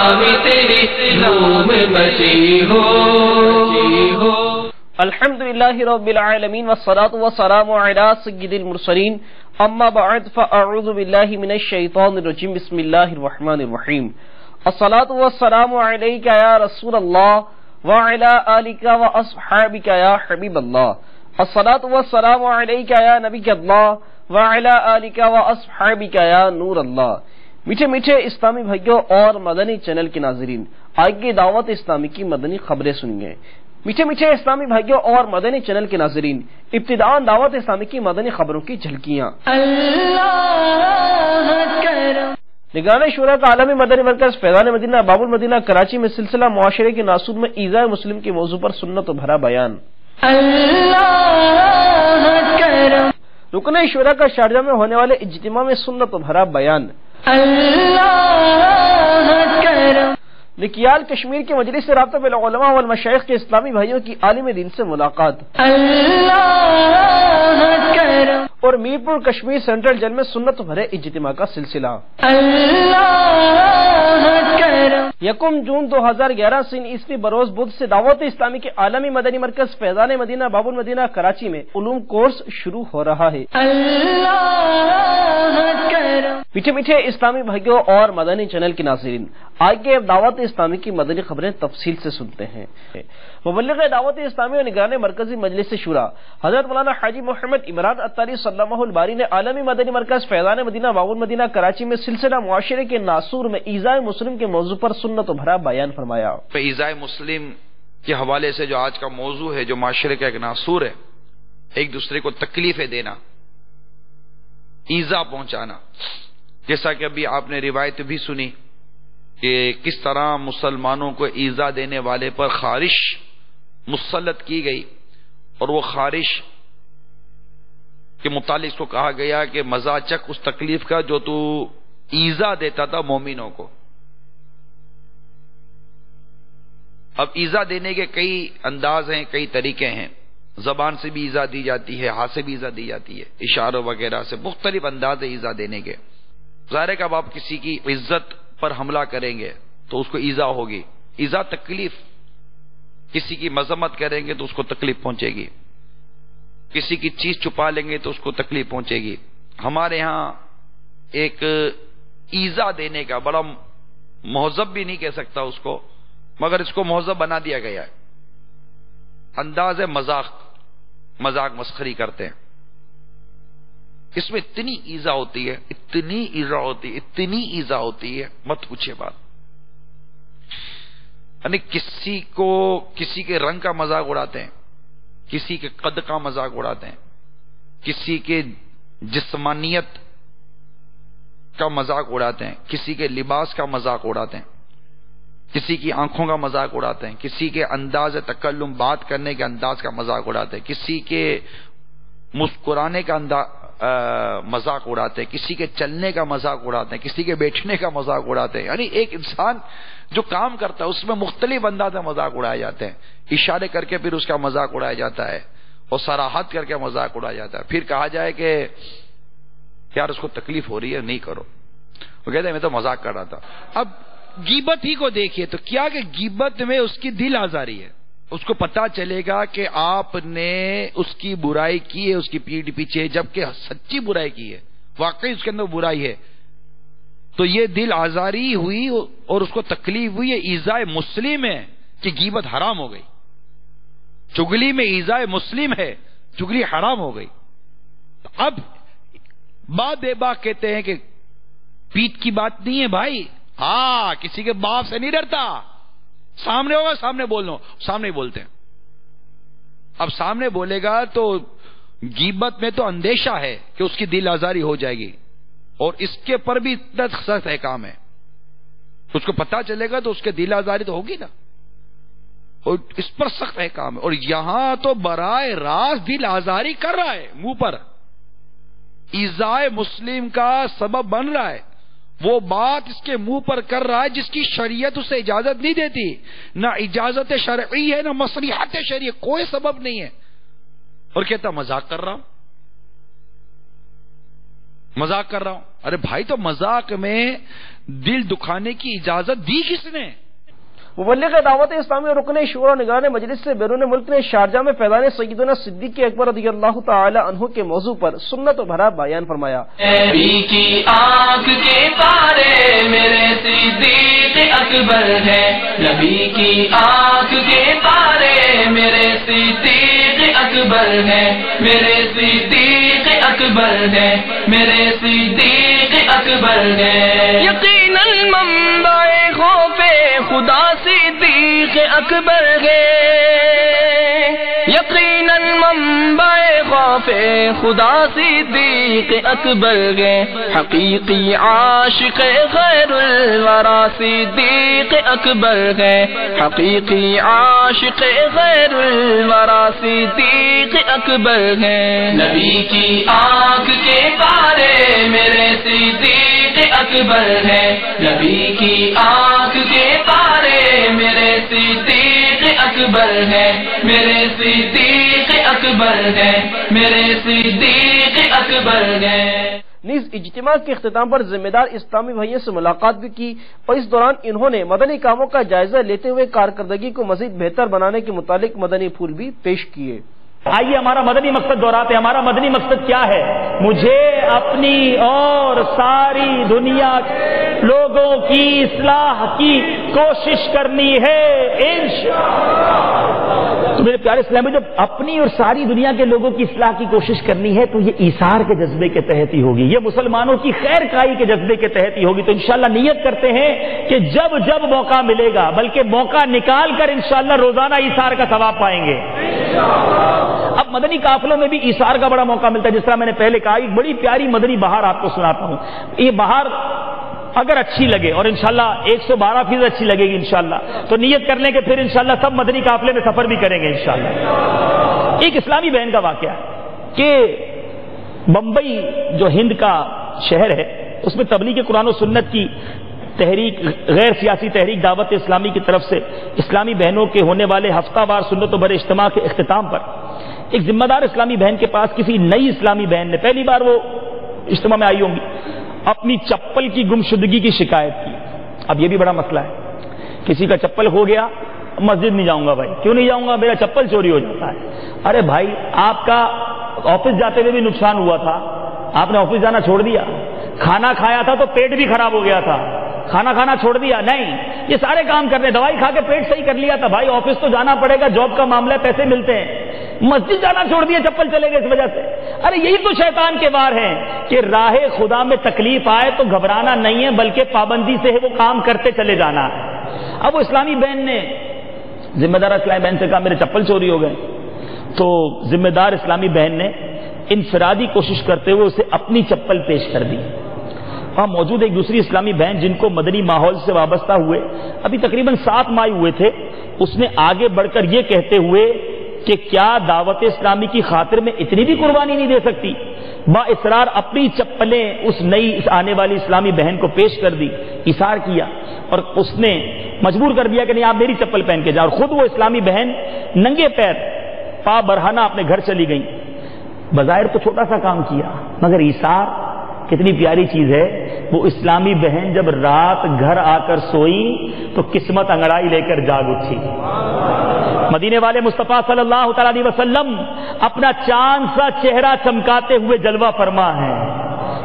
نام تیری نام بچی ہو. الحمدللہ رب العالمین والصلاة والسلام علی سید المرسلین اما بعد فاعوذ باللہ من الشیطان الرجیم بسم اللہ الرحمن الرحیم. الصلاة والسلام علیک یا رسول اللہ وعلی آلک واصحابک یا حبیب اللہ. الصلاة والسلام علیک یا نبی اللہ وعلی آلک واصحابک یا نور اللہ. میٹھے میٹھے اسلامی بھائیوں اور مدنی چینل کے ناظرین، آئیے دعوت اسلامی کی مدنی خبریں سنیے. میٹھے میٹھے اسلامی بھائیوں اور مدنی چینل کے ناظرین، ابتداءً دعوت اسلامی کی مدنی خبروں کی جھلکیاں. نگران شورا کا عالمی مدنی مرکز فیضان مدینہ باب المدینہ کراچی میں سلسلہ معاشرے کے ناصور میں ایذاء مسلم کے موضوع پر سنت و بھرا بیان. رکن شورا کا شارجہ میں ہونے والے اجتماع میں سنت و بھرا بیان. نکیال کشمیر کے مجلس سے رابطہ بالعلماء والمشائخ کے اسلامی بھائیوں کی عالم دین سے ملاقات. اور میرپور کشمیر سینٹرل جیل میں سنت بھرے اجتماع کا سلسلہ. 1 جون 2011 سن عیسوی بروز بدھ سے دعوت اسلامی کے عالمی مدنی مرکز فیضان مدینہ باب المدینہ کراچی میں علوم کورس شروع ہو رہا ہے. میٹھے میٹھے اسلامی بھائیوں اور مدنی چینل کے ناظرین، آئیے اب دعوت اسلامی کی مدنی خبریں تفصیل سے سنتے ہیں. مبلغ دعوت اسلامی اور نگران مرکزی مجلس شورا حضرت مولانا حاجی محمد عمران اتاری صلی اللہ الباری نے عالمی مدنی مرکز فیضان مدینہ باب المدینہ کراچی میں سلسلہ معاشرے کے ناصور میں ایذاء مسلم کے موضوع پر سنت و بھرا بیان فرمایا. ایذاء مسلم کے حوالے سے جو آج کا موضوع ہے، جو معاشرے کا ایک ناصور ہے، ایک دوسرے کو تکلیفیں دینا، ایذا پہنچانا. جیسا کہ ابھی آپ نے روایت بھی سنی کہ کس طرح مسلمانوں کو ایذا دینے والے پر خارش مسلط کی گئی، اور وہ خارش کے متعلق کو کہا گیا کہ مزہ چک اس تکلیف کا جو تو ایذا دیتا تھا مومنوں کو. اب ایذا دینے کے کئی انداز ہیں، کئی طریقے ہیں. زبان سے بھی ایذا دی جاتی ہے، ہاتھ سے بھی ایذا دی جاتی ہے، اشاروں وغیرہ سے مختلف انداز ہے ایذا دینے کے. ظاہر ہے کہ اب آپ کسی کی عزت پر حملہ کریں گے تو اس کو ایذا ہوگی. ایذا تکلیف. کسی کی مذمت کریں گے تو اس کو تکلیف پہنچے گی. کسی کی چیز چھپا لیں گے تو اس کو تکلیف پہنچے گی. ہمارے ہاں ایک ایذا دینے کا بڑا مہذب بھی نہیں کہہ سکتا اس کو، مگر اس کو مہذب بنا دیا گیا ہے. انداز ہے مذاق مسخری کرتے ہیں. اس میں اتنی ایذا ہوتی ہے، اتنی ایذا ہوتی ہے مت پوچھے بات. یعنی کسی کے رنگ کا مذاق اڑاتے ہیں، کسی کے قد کا مذاق اڑاتے ہیں، کسی کے جسمانیت کا مذاق اڑاتے ہیں، کسی کے لباس کا مذاق اڑاتے ہیں، کسی کی آنکھوں کا مذاق اڑاتے ہیں، کسی کے انداز تکلم بات کرنے کے انداز کا مذاق اڑاتے ہیں، کسی کے مسکرانے کا مذاق اڑاتے ہیں، کسی کے چلنے کا مذاق اڑاتے ہیں، کسی کے بیٹھنے کا مذاق اڑاتے ہیں. یعنی ایک انسان جو کام کرتا ہے اس میں مختلف انداز میں مذاق اڑائے جاتے ہیں. اشارے کر کے پھر اس کا مذاق اڑایا جاتا ہے، اور صراحت کر کے مذاق اڑایا جاتا ہے. پھر کہا جائے کہ یار اس کو تکلیف ہو رہی ہے، نہیں کرو. وہ کہتے ہیں میں تو مذاق کر رہا تھا. اب غیبت ہی کو دیکھیے تو کیا کہ غیبت میں اس کی دل آزاری ہے. اس کو پتا چلے گا کہ آپ نے اس کی برائی کی ہے اس کی پیٹھ پیچھے، جبکہ سچی برائی کی ہے، واقعی اس کے اندر برائی ہے، تو یہ دل آزاری ہوئی اور اس کو تکلیف ہوئی. یہ ایذاء مسلم ہے کہ غیبت حرام ہو گئی. چگلی میں ایذاء مسلم ہے، چگلی حرام ہو گئی. اب بات بے باک کہتے ہیں کہ پیٹ کی بات نہیں ہے بھائی. ہاں، کسی کے باپ سے نہیں ڈرتا. سامنے ہوگا سامنے بولنا، سامنے بولتے ہیں. اب سامنے بولے گا تو غیبت میں تو اندیشہ ہے کہ اس کی دل آزاری ہو جائے گی، اور اس کے پر بھی اتنا سخت احکام ہے. اس کو پتا چلے گا تو اس کے دل آزاری تو ہوگی نا، اور اس پر سخت احکام ہے. اور یہاں تو براہ راست دل آزاری کر رہا ہے، منہ پر ایذاء مسلم کا سبب بن رہا ہے. وہ بات اس کے منہ پر کر رہا ہے جس کی شریعت اسے اجازت نہیں دیتی. نہ اجازت شرعی ہے، نہ مصلحت شرعی، کوئی سبب نہیں ہے، اور کہتا مذاق کر رہا ہوں. مذاق کر رہا ہوں. ارے بھائی تو مذاق میں دل دکھانے کی اجازت دی کس نے؟ مبلغ دعوت اسلامی اور رکن شورا نگران مجلس سے بیرون ملک نے شارجہ میں فیضان سیدنا صدیق اکبر رضی اللہ تعالی عنہ کے موضوع پر سنت و بھرا بیان فرمایا. نبی کی آنکھ کے پارے میرے صدیق اکبر ہے، نبی کی آنکھ کے پارے میرے صدیق اکبر ہے، میرے صدیق اکبر ہے، میرے صدیق اکبر ہے. یقیناً منبع خوف خدا صدیق اکبر ہے، یقیناً منبع خوف خدا صدیق اکبر ہے. حقیقی عاشق خیر الورا صدیق اکبر ہے، حقیقی عاشق خیر الورا صدیق اکبر ہے. نبی کی آنکھ کے پارے میرے صدیق اکبر ہے، نبی کی آنکھ کے پارے میرے صدیق اکبر ہے، میرے صدیق اکبر ہے، میرے صدیق اکبر ہے. نیز اجتماع کے اختتام پر ذمہ دار اسلامی بھائیوں سے ملاقات بھی کی اور اس دوران انہوں نے مدنی کاموں کا جائزہ لیتے ہوئے کارکردگی کو مزید بہتر بنانے کے متعلق مدنی پھول بھی پیش کیے. آئیے ہمارا مدنی مقصد دہراتے ہیں. ہمارا مدنی مقصد کیا ہے؟ مجھے اپنی اور ساری دنیا لوگوں کی اصلاح کی کوشش کرنی ہے انشاءاللہ. تو میرے پیارے اسلامی، جب اپنی اور ساری دنیا کے لوگوں کی اصلاح کی کوشش کرنی ہے تو یہ ایثار کے جذبے کے تحت ہی ہوگی، یہ مسلمانوں کی خیر خواہی کے جذبے کے تحت ہی ہوگی. تو انشاءاللہ نیت کرتے ہیں کہ جب جب موقع ملے گا، بلکہ موقع نکال کر انشاءاللہ روزانہ ایثار کا ثواب پائیں گے. اب مدنی قافلوں میں بھی ایثار کا بڑا موقع ملتا ہے. جس طرح میں نے پہلے کہا، ایک بڑی پیاری مدنی بہار آپ کو سناتا ہوں. یہ بہار اگر اچھی لگے اور انشاءاللہ 112% اچھی لگے گی انشاءاللہ، تو نیت کر لیں کہ پھر انشاءاللہ سب مدنی قافلے میں سفر بھی کریں گے انشاءاللہ. ایک اسلامی بہن کا واقعہ ہے کہ بمبئی جو ہند کا شہر ہے، اس میں تبلیغ قرآن و سنت کی تحریک، غیر سیاسی تحریک دعوت اسلامی کی طرف سے اسلامی بہنوں کے ہونے والے ہفتہ وار سنت و بھرے اجتماع کے اختتام پر ایک ذمہ دار اسلامی بہن کے پاس کسی نئی اسلامی بہن نے، پہلی بار وہ اجتماع میں آئی ہوں گی، اپنی چپل کی گمشدگی کی شکایت کی. اب یہ بھی بڑا مسئلہ ہے، کسی کا چپل ہو گیا، مسجد نہیں جاؤں گا. بھائی کیوں نہیں جاؤں گا؟ میرا چپل چوری ہو جاتا ہے. ارے بھائی، آپ کا آفس جاتے ہوئے بھی نقصان ہوا تھا، آپ نے آفس جانا چھوڑ دیا. کھانا کھایا تھا تو پیٹ بھی خراب ہو گیا تھا، کھانا کھانا چھوڑ دیا. نہیں، یہ سارے کام کرنے، دوائی کھا کے پیٹ صحیح کر لیا تھا. بھائی آفس تو جانا پڑے گا، جاب کا معاملہ ہے، پیسے ملتے ہیں. مسجد جانا چھوڑ دیا، چپل چلے گئے اس وجہ سے. ارے یہی تو شیطان کے وار ہیں کہ راہ خدا میں تکلیف آئے تو گھبرانا نہیں ہے، بلکہ پابندی سے وہ کام کرتے چلے جانا ہے. اب وہ اسلامی بہن نے، ذمہ دار اسلامی بہن سے کہا میرے چپل چوری ہو گئے. تو ذمہ دار اسلامی بہن نے انفرادی کوشش کرتے ہوئے اسے اپنی چپل پیش کر دی. وہاں موجود ایک دوسری اسلامی بہن جن کو مدنی ماحول سے وابستہ ہوئے ابھی تقریباً 7 ماہ ہوئے تھے، اس نے آگے بڑھ کر یہ کہتے ہوئے کہ کیا دعوت اسلامی کی خاطر میں اتنی بھی قربانی نہیں دے سکتی، با اصرار اپنی چپلیں اس نئی آنے والی اسلامی بہن کو پیش کر دی، اثار کیا اور اس نے مجبور کر دیا کہ نہیں آپ میری چپل پہن کے جاؤ. اور خود وہ اسلامی بہن ننگے پیر پا برہنہ اپنے گھر چلی گئی. بظاہر تو چھوٹا سا کام کیا، مگر ایثار کتنی پیاری چیز ہے. وہ اسلامی بہن جب رات گھر آ کر سوئی تو قسمت انگڑائی لے کر جاگ اٹھی. مدینے والے مصطفیٰ صلی اللہ تعالی علیہ وسلم اپنا چاند سا چہرہ چمکاتے ہوئے جلوہ فرما ہے.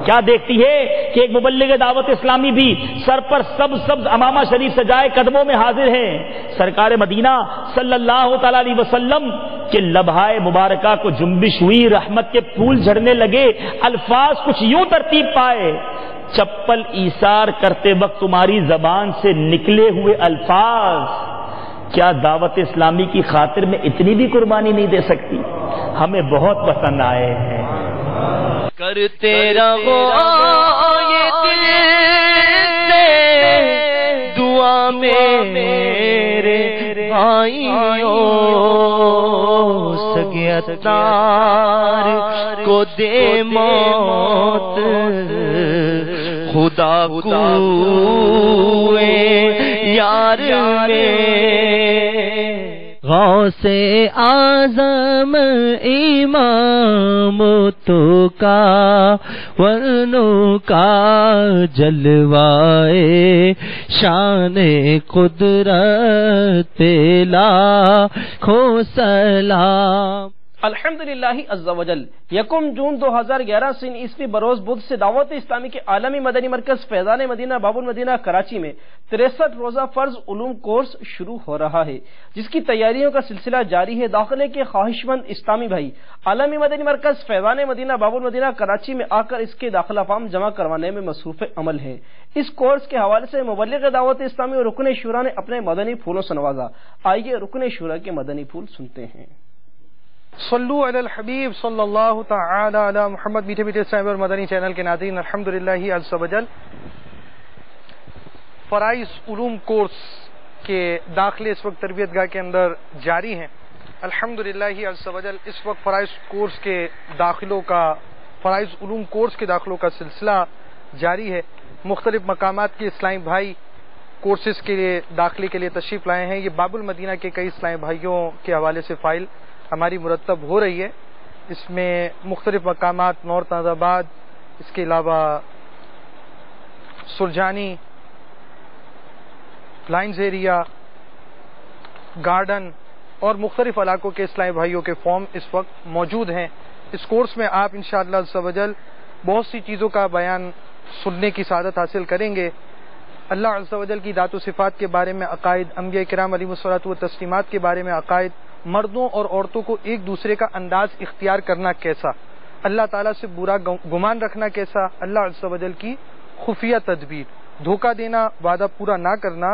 کیا دیکھتی ہے کہ ایک مبلغ دعوت اسلامی بھی سر پر سبز امامہ شریف سجائے قدموں میں حاضر ہے. سرکار مدینہ صلی اللہ تعالی علیہ وسلم کے لبہائے مبارکہ کو جنبش ہوئی، رحمت کے پھول جھڑنے لگے، الفاظ کچھ یوں ترتیب پائے، چپل ایثار کرتے وقت تمہاری زبان سے نکلے ہوئے الفاظ کیا دعوت اسلامی کی خاطر میں اتنی بھی قربانی نہیں دے سکتی؟ ہمیں بہت پسند آئے ہیں. کرتے رہو یہ دل سے دعا میرے بھائیوں، سگے اتار کو دے موت، خدا کوئے یار میں غوث اعظم امام تو کا ورنوں کا جلوائے شان قدرت لاکھوں سلام۔ الحمدللہ عز و جل 1 جون 2011 سن عیسوی بروز بدھ سے دعوت اسلامی کے عالمی مدنی مرکز فیضان مدینہ باب المدینہ کراچی میں 63 روزہ فرض علوم کورس شروع ہو رہا ہے، جس کی تیاریوں کا سلسلہ جاری ہے۔ داخلے کے خواہش مند اسلامی بھائی عالمی مدنی مرکز فیضان مدینہ باب المدینہ کراچی میں آ کر اس کے داخلہ فارم جمع کروانے میں مصروف عمل ہیں۔ اس کورس کے حوالے سے مبلغ دعوت اسلامی اور رکن شورا نے اپنے مدنی پھولوں سے نوازا۔ آئیے رکن شورا کے مدنی پھول سنتے ہیں۔ صلو علی الحبیب صلی اللہ تعالی علی محمد۔ میٹھے میٹھے اسلامی اور مدنی چینل کے ناظرین، الحمدللہ عز و جل فرائض علوم کورس کے داخلے اس وقت تربیت گاہ کے اندر جاری ہیں۔ الحمدللہ عز و جل اس وقت فرائض علوم کورس کے داخلوں کا سلسلہ جاری ہے۔ مختلف مقامات کے اسلامی بھائی کورسز کے لیے داخلے کے لیے تشریف لائے ہیں۔ یہ باب المدینہ کے کئی اسلامی بھائیوں کے حوالے سے فائل ہماری مرتب ہو رہی ہے۔ اس میں مختلف مقامات نور تازہ آباد، اس کے علاوہ سرجانی، لائنز ایریا، گارڈن اور مختلف علاقوں کے اسلامی بھائیوں کے فارم اس وقت موجود ہیں۔ اس کورس میں آپ انشاءاللہ عز و جل بہت سی چیزوں کا بیان سننے کی سعادت حاصل کریں گے۔ اللہ عز و جل کی ذات و صفات کے بارے میں عقائد، انبیاء کرام علیہم الصلوۃ والتسلیمات کے بارے میں عقائد، مردوں اور عورتوں کو ایک دوسرے کا انداز اختیار کرنا کیسا، اللہ تعالیٰ سے برا گمان رکھنا کیسا، اللہ عز و جل کی خفیہ تدبیر، دھوکہ دینا، وعدہ پورا نہ کرنا،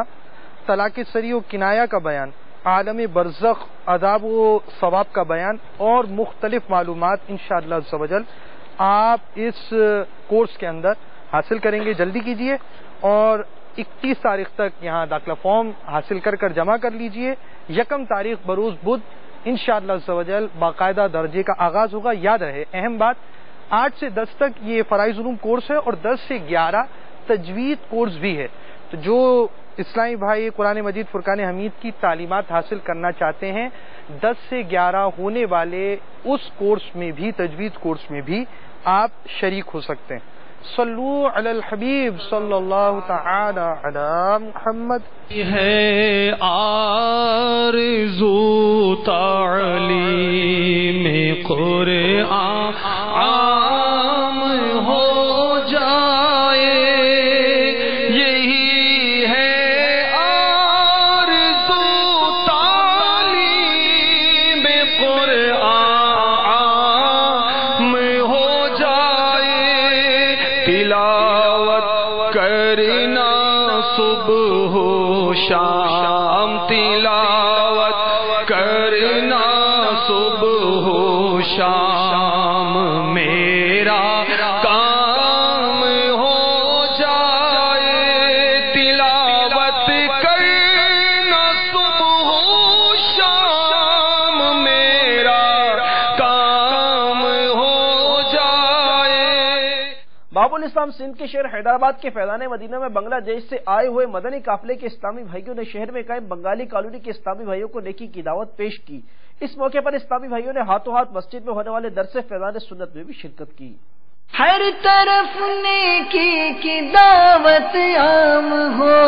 طلاق سری و کنایہ کا بیان، عالم برزخ، عذاب و ثواب کا بیان اور مختلف معلومات انشاءاللہ عز و جل آپ اس کورس کے اندر حاصل کریں گے۔ جلدی کیجئے اور 31 تاریخ تک یہاں داخلہ فارم حاصل کر جمع کر لیجئے۔ 1 تاریخ بروز بدھ انشاءاللہ عز و جل باقاعدہ درجے کا آغاز ہوگا۔ یاد رہے اہم بات، 8 سے 10 تک یہ فرائض علوم کورس ہے اور 10 سے 11 تجوید کورس بھی ہے۔ تو جو اسلامی بھائی قرآن مجید فرقان حمید کی تعلیمات حاصل کرنا چاہتے ہیں، 10 سے 11 ہونے والے اس کورس میں بھی، تجوید کورس میں بھی آپ شریک ہو سکتے ہیں۔ صلو علی الحبیب صلی اللہ تعالی علی محمد۔ ہے آرزو تعلیم قرآن عام ہو جائے، یہی ہے آرزو تعلیم قرآن عام ہو جائے، تلاوت کرنا صبح و شام، تلاوت کرنا صبح و شام، میرا کام ہو جائے، تلاوت کرنا صبح و شام، میرا کام ہو جائے۔ باب الاسلام سندھ کے شہر حیدرآباد کے فیضان مدینہ میں بنگلہ دیش سے آئے ہوئے مدنی قافلے کے اسلامی بھائیوں نے شہر میں قائم بنگالی کالونی کے اسلامی بھائیوں کو نیکی کی دعوت پیش کی۔ اس موقع پر اسلامی بھائیوں نے ہاتھوں ہاتھ مسجد میں ہونے والے درس فیضان سنت میں بھی شرکت کی۔ ہر طرف نیکی کی دعوت عام ہو،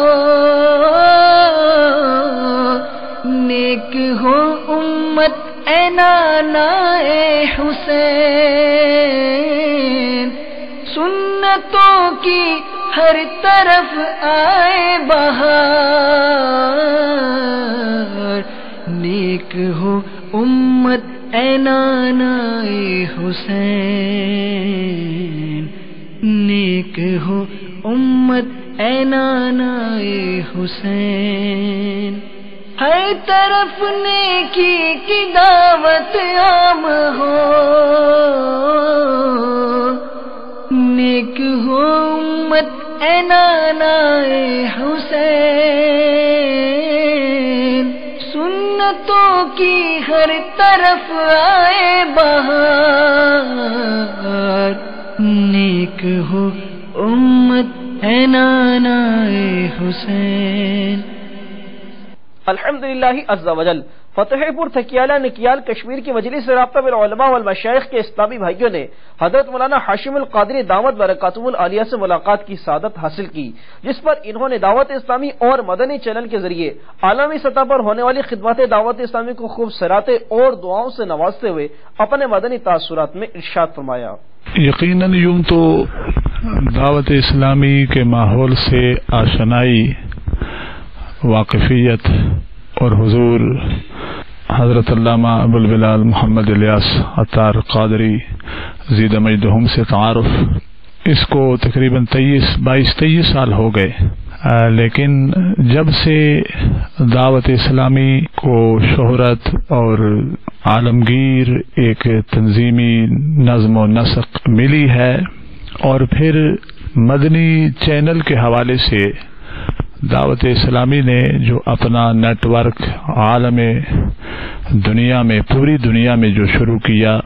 نیک ہو امت اے نانا اے حسین، سنتوں کی ہر طرف آئے بہار، نیک ہو امت اے نانا اے حسین، نیک ہو امت اے نانا اے حسین، ہر طرف نیکی کی دعوت عام ہو، نیک ہو امت اے نانا اے حسین، سنتوں کی ہر طرف آئے بہار، نیک ہو امت اے نانا اے حسین۔ الحمدللہ عز و جل فتح پور تھکیالہ نکیال کشمیر کی مجلس رابطہ بالعلماء والمشائخ کے اسلامی بھائیوں نے حضرت مولانا ہاشم القادری دعوت برکاتہ العالیہ سے ملاقات کی سعادت حاصل کی، جس پر انہوں نے دعوت اسلامی اور مدنی چینل کے ذریعے عالمی سطح پر ہونے والی خدمات دعوت اسلامی کو خوب سراہتے اور دعاؤں سے نوازتے ہوئے اپنے مدنی تاثرات میں ارشاد فرمایا۔ یقیناً یوں تو دعوت اسلامی کے ماحول سے آشنائی، واقفیت اور حضور حضرت علامہ ابوالبلال محمد الیاس عطار قادری زیدہ مجدہم سے تعارف، اس کو تقریباً 22-23 سال ہو گئے، لیکن جب سے دعوت اسلامی کو شہرت اور عالمگیر ایک تنظیمی نظم و نسق ملی ہے، اور پھر مدنی چینل کے حوالے سے دعوت اسلامی نے جو اپنا نیٹ ورک عالم دنیا میں، پوری دنیا میں جو شروع کیا،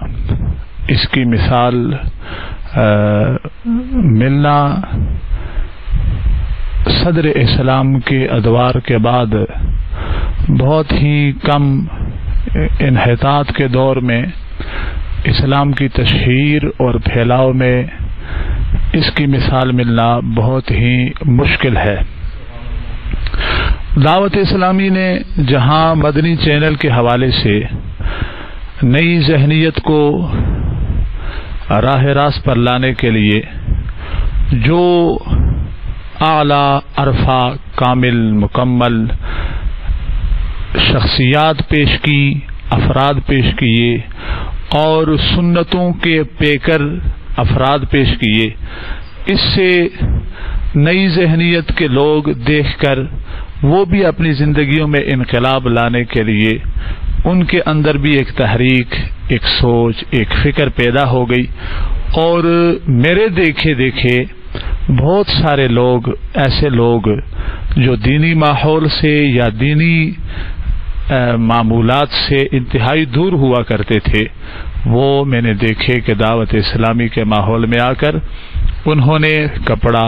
اس کی مثال ملنا صدر اسلام کے ادوار کے بعد بہت ہی کم انحطاط کے دور میں اسلام کی تشہیر اور پھیلاؤ میں اس کی مثال ملنا بہت ہی مشکل ہے۔ دعوت اسلامی نے جہاں مدنی چینل کے حوالے سے نئی ذہنیت کو راہ راست پر لانے کے لیے جو اعلیٰ عرفہ کامل مکمل شخصیات پیش کی، افراد پیش کیے اور سنتوں کے پیکر افراد پیش کیے، اس سے نئی ذہنیت کے لوگ دیکھ کر وہ بھی اپنی زندگیوں میں انقلاب لانے کے لیے ان کے اندر بھی ایک تحریک، ایک سوچ، ایک فکر پیدا ہو گئی، اور میرے دیکھے بہت سارے لوگ، ایسے لوگ جو دینی ماحول سے یا دینی معمولات سے انتہائی دور ہوا کرتے تھے، وہ میں نے دیکھے کہ دعوت اسلامی کے ماحول میں آ کر انہوں نے کپڑا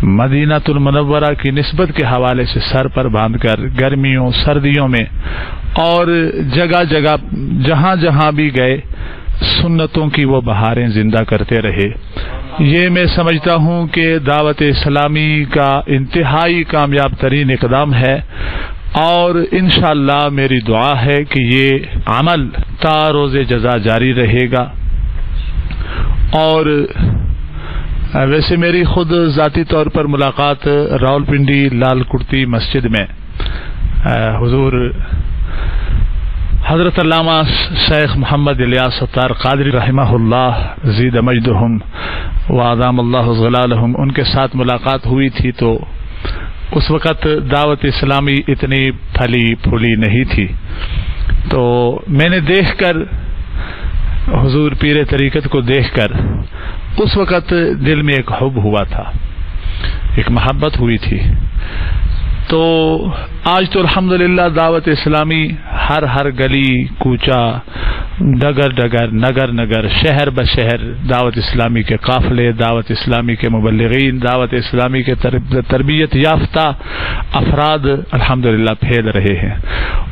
مدینہ المنورہ کی نسبت کے حوالے سے سر پر باندھ کر گرمیوں سردیوں میں اور جگہ جگہ جہاں جہاں بھی گئے سنتوں کی وہ بہاریں زندہ کرتے رہے۔ یہ میں سمجھتا ہوں کہ دعوت اسلامی کا انتہائی کامیاب ترین اقدام ہے، اور انشاءاللہ میری دعا ہے کہ یہ عمل تا روز جزا جاری رہے گا۔ اور ویسے میری خود ذاتی طور پر ملاقات راولپنڈی لال کرتی مسجد میں حضور حضرت علامہ شیخ محمد الیاس عطار قادری رحمہ اللہ زید مجدہم وادام اللہ ظلالہم، ان کے ساتھ ملاقات ہوئی تھی، تو اس وقت دعوت اسلامی اتنی پھلی پھولی نہیں تھی، تو میں نے دیکھ کر حضور پیر طریقت کو دیکھ کر اس وقت دل میں ایک حب ہوا تھا، ایک محبت ہوئی تھی۔ تو آج تو الحمدللہ دعوت اسلامی ہر گلی کوچہ، ڈگر ڈگر، نگر نگر، شہر بشہر دعوت اسلامی کے قافلے، دعوت اسلامی کے مبلغین، دعوت اسلامی کے تربیت یافتہ افراد الحمدللہ پھیل رہے ہیں۔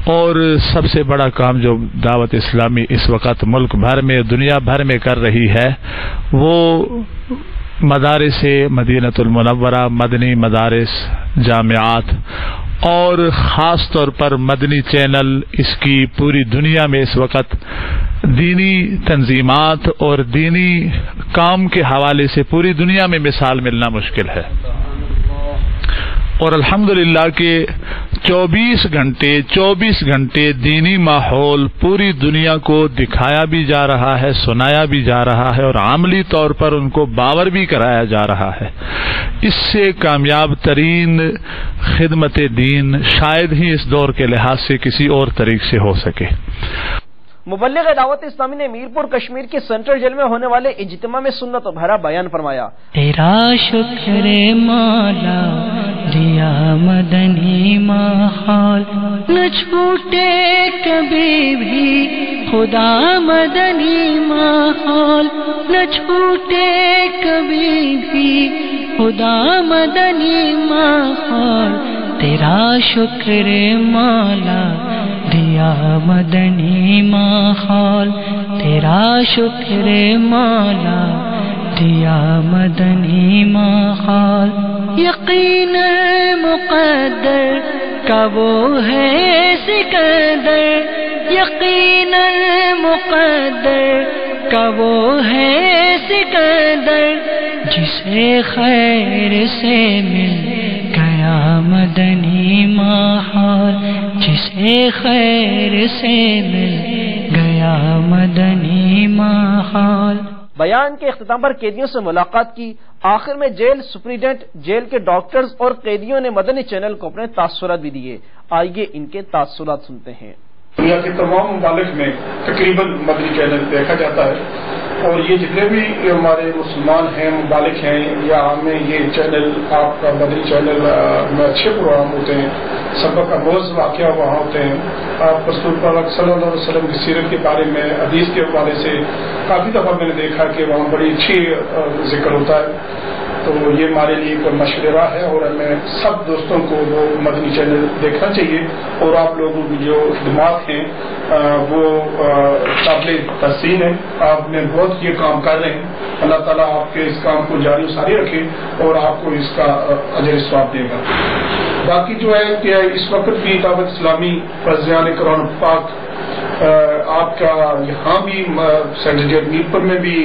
اور سب سے بڑا کام جو دعوت اسلامی اس وقت ملک بھر میں، دنیا بھر میں کر رہی ہے، وہ مدارس مدینہ المنورہ، مدنی مدارس، جامعات، اور خاص طور پر مدنی چینل، اس کی پوری دنیا میں اس وقت دینی تنظیمات اور دینی کام کے حوالے سے پوری دنیا میں مثال ملنا مشکل ہے۔ اور الحمدللہ کہ 24 گھنٹے دینی ماحول پوری دنیا کو دکھایا بھی جا رہا ہے، سنایا بھی جا رہا ہے، اور عملی طور پر ان کو باور بھی کرایا جا رہا ہے۔ اس سے کامیاب ترین خدمت دین شاید ہی اس دور کے لحاظ سے کسی اور طریق سے ہو سکے۔ مبلغ دعوت اسلامی نے میرپور کشمیر کے سینٹرل جیل میں ہونے والے اجتماع میں سنت و بھرا بیان فرمایا۔ تیرا شکر مولا دیا مدنی ماحول، نہ چھوٹے کبھی بھی خدا مدنی ماحول، نہ چھوٹے کبھی بھی خدا مدنی ماحول، تیرا شکر مولا دیا مدنی ماحول تیرا شکر مولا دیا مدنی ماحول یقین مقدر کا وہ ہے سکندر یقین مقدر کا وہ ہے سکندر جسے خیر سے مل گیا مدنی ماحول جسے خیر سے مل گیا مدنی ماحول. بیان کے اختتام پر قیدیوں سے ملاقات کی. آخر میں جیل سپرنٹینڈنٹ، جیل کے ڈاکٹرز اور قیدیوں نے مدنی چینل کو اپنے تاثرات بھی دیے. آئیے ان کے تاثرات سنتے ہیں. دنیا کے تمام ممالک میں تقریباً مدنی چینل دیکھا جاتا ہے اور یہ جتنے بھی ہمارے مسلمان ہیں ممالک ہیں یا ہمیں یہ چینل آپ کا مدنی چینل میں اچھے پروگرام ہوتے ہیں، سبق آموز واقعہ وہاں ہوتے ہیں. آپ رسول پاک صلی اللہ علیہ وسلم کی سیرت کے بارے میں حدیث کے حوالے سے کافی دفعہ میں نے دیکھا کہ وہاں بڑی اچھی ذکر ہوتا ہے. تو یہ ہمارے لیے ایک مشورہ ہے اور ہمیں سب دوستوں کو وہ مدنی چینل دیکھنا چاہیے اور آپ لوگوں کی جو خدمات ہیں وہ قابل تحسین ہے. آپ نے بہت یہ کام کر رہے ہیں. اللہ تعالیٰ آپ کے اس کام کو جاری و ساری رکھے اور آپ کو اس کا اجر ثواب دے گا. باقی جو ہے کہ اس وقت بھی دعوت اسلامی فضیان قرآن پاک آپ کا یہاں بھی سینٹر جیل میرپور میں بھی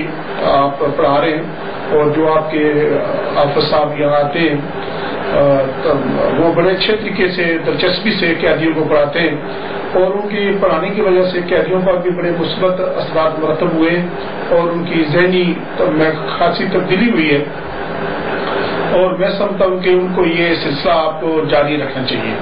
آپ پڑھا رہے ہیں اور جو آپ کے آفس صاحب یہاں آتے ہیں وہ بڑے اچھے طریقے سے دلچسپی سے قیدیوں کو پڑھاتے ہیں اور ان کی پڑھانے کی وجہ سے قیدیوں پر بھی بڑے مثبت اثرات مرتب ہوئے اور ان کی ذہنی میں خاصی تبدیلی ہوئی ہے. اور میں سمجھتا ہوں کہ ان کو یہ سلسلہ آپ کو جاری رکھنا چاہیے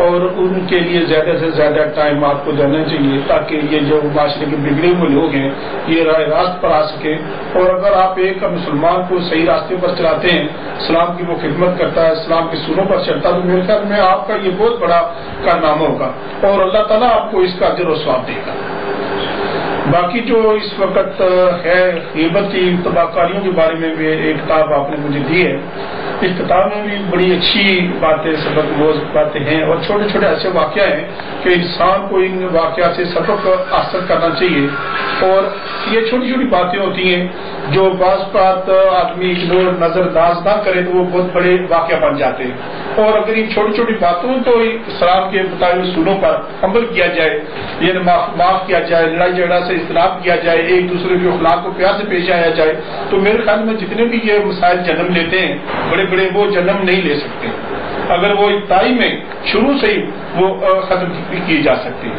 اور ان کے لیے زیادہ سے زیادہ ٹائم آپ کو دینا چاہیے تاکہ یہ جو معاشرے کے بگڑے ہوئے لوگ ہیں یہ راہ راست پر آ سکیں. اور اگر آپ ایک مسلمان کو صحیح راستے پر چلاتے ہیں، اسلام کی وہ خدمت کرتا ہے، اسلام کے سوروں پر چلتا ہے، تو میرے خیال میں آپ کا یہ بہت بڑا کارنامہ ہوگا اور اللہ تعالیٰ آپ کو اس کا اجر و ثواب دے گا. باقی جو اس وقت ہے غیبت کی تباہ کاریوں کے بارے میں بھی ایک کتاب آپ نے مجھے دی ہے. اس کتاب میں بھی بڑی اچھی باتیں سبق موز باتیں ہیں اور چھوٹے چھوٹے ایسے واقعہ ہیں کہ انسان کو ان واقعات سے سبق حاصل کرنا چاہیے. اور یہ چھوٹی چھوٹی باتیں ہوتی ہیں جو بعض بات آدمی اگنور نظر انداز نہ کرے تو وہ بہت بڑے واقعہ بن جاتے ہیں. اور اگر ان چھوٹی چھوٹی باتوں تو اسلام کے بتائے اصولوں پر عمل کیا جائے، یہ معاف کیا جائے، لڑائی جھگڑا سے اجتناب کیا جائے، ایک دوسرے کے اخلاق کو پیار سے پیش آیا جائے، تو میرے خیال میں جتنے بھی یہ مسائل جنم لیتے ہیں بڑے بڑے وہ جنم نہیں لے سکتے اگر وہ ابتدائی میں شروع سے ہی وہ ختم کی جا سکتی ہے.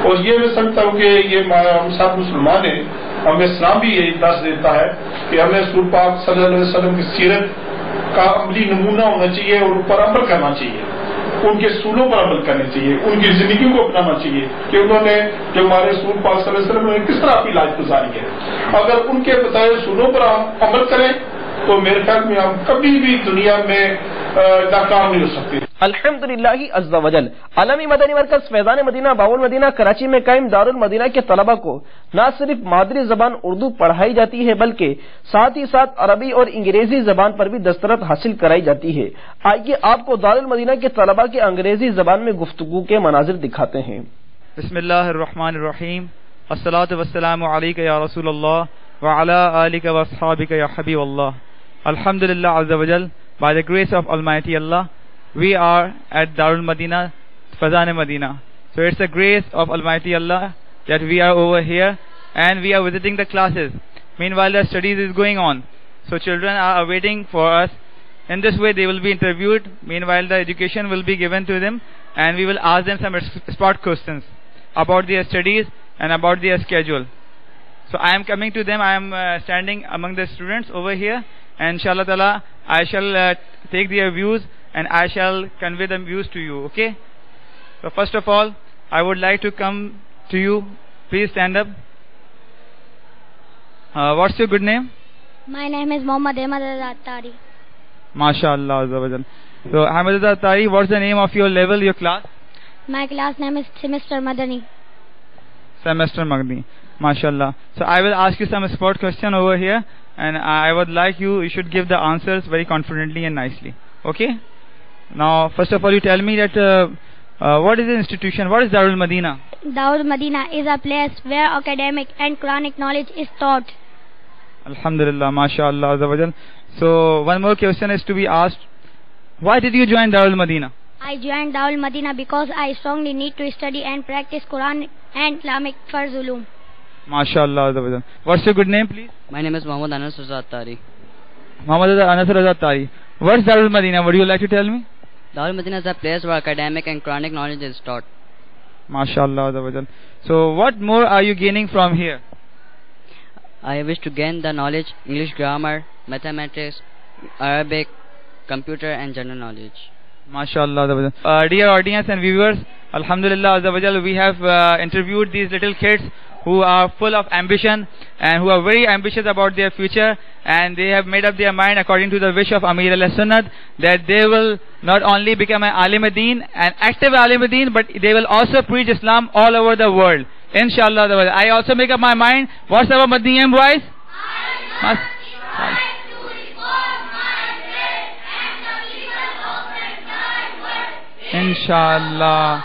اور یہ میں سمجھتا ہوں کہ یہ ہم سب مسلمان ہیں، ہمیں اسلام بھی یہ درس دیتا ہے کہ ہمیں رسول پاک صلی اللہ علیہ وسلم کی سیرت کا عملی نمونہ ہونا چاہیے اور ان پر عمل کرنا چاہیے، ان کے اصولوں پر عمل کرنا چاہیے، ان کی زندگی کو اپنانا چاہیے کہ انہوں نے جو ہمارے رسول پاک صلی اللہ علیہ وسلم نے کس طرح اپنی لاج گزاری ہے. اگر ان کے بتائے اصولوں پر ہم عمل کریں تو میرے خیال میں ہم کبھی بھی دنیا میں ناکام نہیں ہو سکتے. الحمدللہ عز و جل. عالمی مدنی مرکز فیضان مدینہ باول مدینہ کراچی میں قائم دارالمدینہ کے طلبہ کو نہ صرف مادری زبان اردو پڑھائی جاتی ہے بلکہ ساتھ ہی ساتھ عربی اور انگریزی زبان پر بھی دسترت حاصل کرائی جاتی ہے. آئیے آپ کو دارالمدینہ کے طلبہ کے انگریزی زبان میں گفتگو کے مناظر دکھاتے ہیں. بسم اللہ الرحمن الرحیم. الصلاۃ والسلام علیک یا رسول اللہ وعلی آلک واصحابک یا حبیب اللہ. Alhamdulillah Azza wa Jal, by the grace of Almighty Allah, we are at Darul Madinah, Fazan Madinah. So it's the grace of Almighty Allah that we are over here and we are visiting the classes. Meanwhile the studies is going on. So children are awaiting for us. In this way they will be interviewed. Meanwhile the education will be given to them and we will ask them some spot questions about their studies and about their schedule. So I am coming to them, I am standing among the students over here. And inshallah ta'ala, I shall take their views and I shall convey the views to you, okay? So first of all, I would like to come to you. Please stand up. What's your good name? My name is Muhammad Ahmad Attari. MashaAllah Azza wa Jal. So Ahmad Attari, what's the name of your level, your class? My class name is Semester Madani. Semester Madani. MashaAllah. So I will ask you some sport question over here. And I would like you should give the answers very confidently and nicely. Okay? Now, first of all, you tell me that What is the institution? What is Darul Madina? Darul Madina is a place where academic and Quranic knowledge is taught. Alhamdulillah, mashallah azza wa jal. So one more question is to be asked. Why did you join Darul Madina? I joined Darul Madina because I strongly need to study and practice Quran and Islamic Farz Ulum. Mashallah azza wa jal. What's your good name, please? My name is Muhammad Anas Razak Tari. Muhammad Anas Razak Tari. What's Darul Madina? Would you like to tell me? Darul Madina is a place where academic and Quranic knowledge is taught. Mashallah azza wa jal. So what more are you gaining from here? I wish to gain the knowledge, English grammar, mathematics, Arabic, computer and general knowledge. MashaAllah. Dear audience and viewers, Alhamdulillah azza wa jal, we have interviewed these little kids who are full of ambition and who are very ambitious about their future, and they have made up their mind according to the wish of Amir al-Sunnat that they will not only become an alim-e-deen, an active alim-e-deen, but they will also preach Islam all over the world. Inshallah. I also make up my mind. What's our Madani aim, boys? Inshallah.